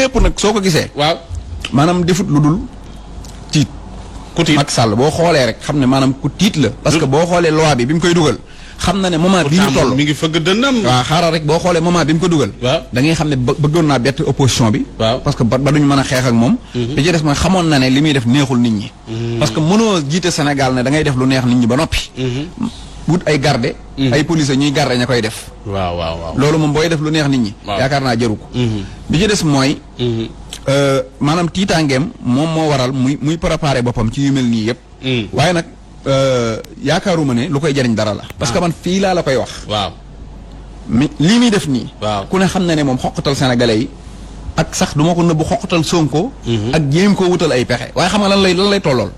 lépp nag soo ko gisee. waaw maanaam defut lu dul tiit. ku tiit Macky Sall boo xoolee rek xam ne maanaam ku tiit la. parce que boo xoolee loi bi mu koy dugal. xam na ne moment bii ñu toll mi ngi fëgg dënnam. waaw xaaral rek boo xoolee moment bi mu ko dugal. waaw da ngay xam ne bëggoon naa bett opposition bi. waaw parce que ba duñu mën a xeex ak moom. li ci des mooy xamoon na ne li muy def neexul nit ñi. parce que mënoo jiite Sénégal ne da ngay def lu neex nit ñi ba noppi. wut ay garde ay police ñuy garde ña koy def. waaw. loolu moom booy def lu neex nit ñi. yaakaar naa jaru ko. bi ci des mooy. maanaam tiitaangeem moom moo waral muy préparé boppam ci yu mel nii yëpp. waaye nag yaakaaruma ne lu koy jariñ dara la. parce que man fii laa la koy wax. waaw lii muy def nii. waaw ku ne xam na ne moom xoqatal sénégalais yi. ak sax du ma ko nëbbu xoqatal Sonko. ak jéem koo wutal ay pexe waaye xam nga lan lay tollool.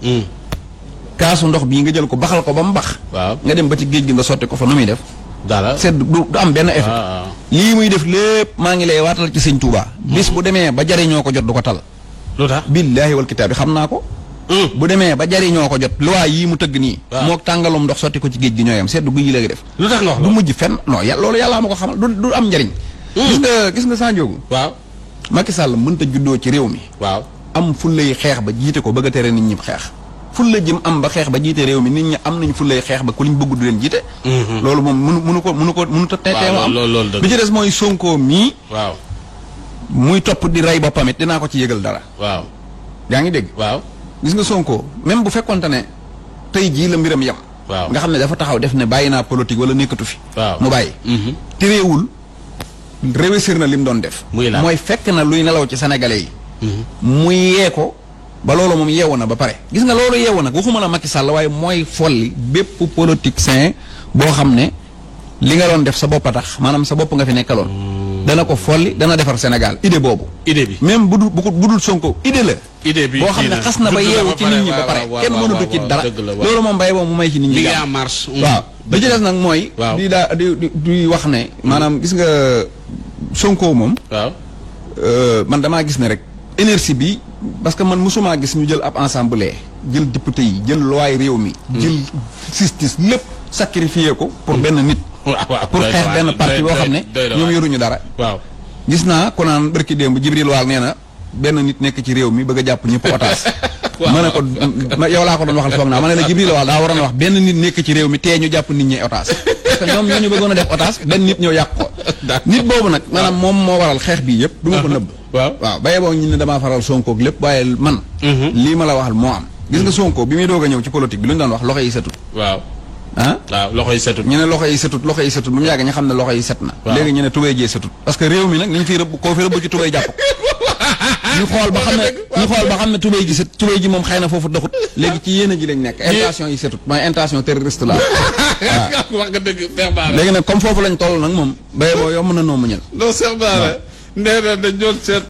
kaasu ndox bii nga jël ko baxal ko ba mu bax. waaw nga dem ba ci géej gi nga sotti ko fa nu muy def. dara sedd du am benn effet. lii muy def lépp maa ngi lay waatal ci sëñ Touba. bis bu demee ba jariñoo ko jot du ko tal. lu tax billaahi wal kitaab bi xam naa ko. bu demee ba jariñoo ko jot loi yii mu tëgg nii. moo tàngalum ndox sotti ko ci géej gi ñooyam sedd gu yi léegi def. lu tax nga wax du mujj fenn non loolu yàllaa ma ko xamal du am njariñ. gis nga Sanjoogu. waaw Macky Sall mënta juddoo ci réew mi. waaw am fullay xeex ba jiite ko bëgg a tere nit ñi xeex. fulla jëm am ba xeex ba jiite réew mi nit ñi am nañ fullay xeex ba ku liñ bëgg du leen jiite. loolu moom mënu ta teetee am bi ci des mooy Sonko mii. waaw muy topp di rey boppam it dinaa ko ci yëgal dara. waaw yaa ngi dégg. waaw gis nga Sonko même bu fekkonte ne tey jii la mbiram yem. waaw nga xam ne dafa taxaw def ne bàyyi naa politique wala nekkatu fi. waaw mu bàyyi. te réewul réussir na li mu doon def. mooy fekk na luy nelaw ci sénégalais yi. muy yee ko ba loolu moom yeewu na ba pare. gis nga loolu yeewu nag waxuma la Macky Sall waaye mooy folli bépp politicien boo xam ne li nga doon def sa bopp a tax maanaam sa bopp nga fi nekkaloon. dana ko folli dana defar Sénégal idée boobu. idée bi même bu dul Sonko idée la. idée bi boo xam ne xas na ba yeewu ci nit ñi ba pare kenn mënatu ci dara. loolu moom mbay moom mu may ci nit ñi. en marche. waaw li ci des nag mooy. di wax ne. maanaam gis nga Sonko moom. waaw man damaa gis ne rek énergie bi parce que man mosumaa gis ñu jël ab ensemble jël député yi jël loi réew mi. jël justice lépp sacrifié ko pour benn nit. pour xeex benn parti boo xam ne ñoom yoruñu dara. waaw gis naa ko naan barki démb Jibril Waal nee na benn nit nekk ci réew mi bëgg a jàpp ñëpp otage. ma ne ko yow laa ko doon waxal foog naa ma ne la Jibril Waal daa waroon wax benn nit nekk ci réew mi tee ñu jàpp nit ñi otage. parce que ñoom ñoo ñu bëggoon a def otage benn nit ñëw yàq ko. nit boobu nag maanaam moom moo waral xeex bii yëpp du ma ko nëbb. waaw baye boo ñu ne damaa faral Sonko ak lépp waaye man. lii ma la waxal moo am. gis nga Sonko bi muy doog a ñëw ci politique bi lu ñu doon wax loxo yi setut. waaw loxo yi setut. ñu ne loxo yi setut ba mu yàgg ñu xam ne loxo yi set na. léegi ñu ne tubéy jee setut. parce que réew mi nag ni ñu fiy rëbb koo fi rëbb ci tubéy jàpp ko. ñu xool ba xam ne tubéy ji set tubéy ji moom xëy na foofu doxut. léegi ci yéen a ji lañ nekk. intention yi setut mooy intention terroriste la. waaw wax nga dëgg Cheikh Bara. léegi nag comme foofu lañ toll nag moom. baye boo yomb na noo mu ñël. non Cheikh Bara nee na dañ doon seet.